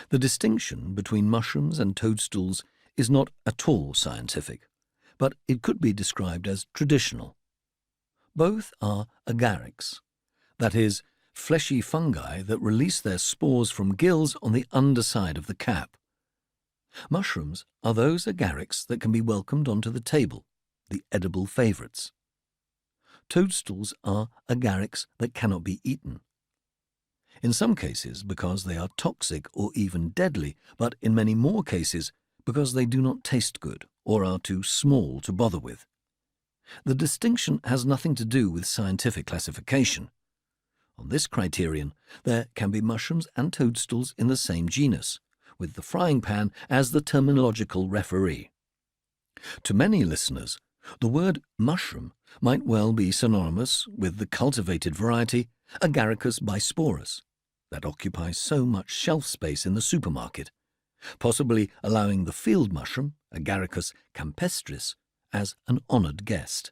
The distinction between mushrooms and toadstools is not at all scientific, but it could be described as traditional. Both are agarics, that is, fleshy fungi that release their spores from gills on the underside of the cap. Mushrooms are those agarics that can be welcomed onto the table, the edible favourites. Toadstools are agarics that cannot be eaten. In some cases because they are toxic or even deadly, but in many more cases because they do not taste good or are too small to bother with. The distinction has nothing to do with scientific classification. On this criterion, there can be mushrooms and toadstools in the same genus, with the frying pan as the terminological referee. To many listeners, the word mushroom might well be synonymous with the cultivated variety Agaricus bisporus that occupies so much shelf space in the supermarket, possibly allowing the field mushroom, Agaricus campestris, as an honoured guest.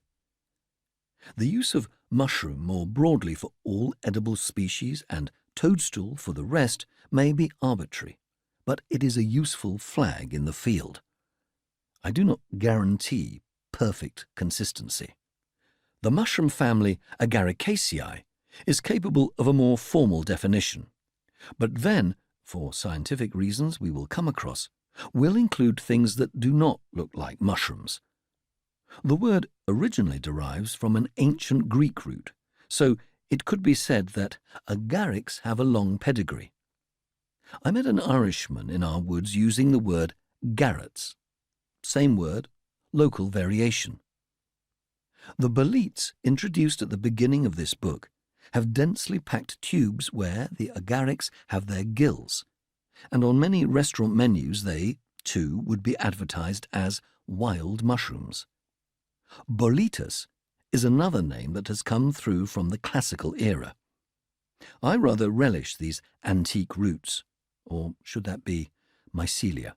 The use of mushroom more broadly for all edible species and toadstool for the rest may be arbitrary, but it is a useful flag in the field. I do not guarantee perfect consistency. The mushroom family Agaricaceae is capable of a more formal definition, but then, for scientific reasons we will come across, will include things that do not look like mushrooms. The word originally derives from an ancient Greek root, so it could be said that agarics have a long pedigree. I met an Irishman in our woods using the word garrets. Same word, local variation. The boletes introduced at the beginning of this book have densely packed tubes where the agarics have their gills, and on many restaurant menus they, too, would be advertised as wild mushrooms. Boletus is another name that has come through from the classical era. I rather relish these antique roots, or should that be mycelia?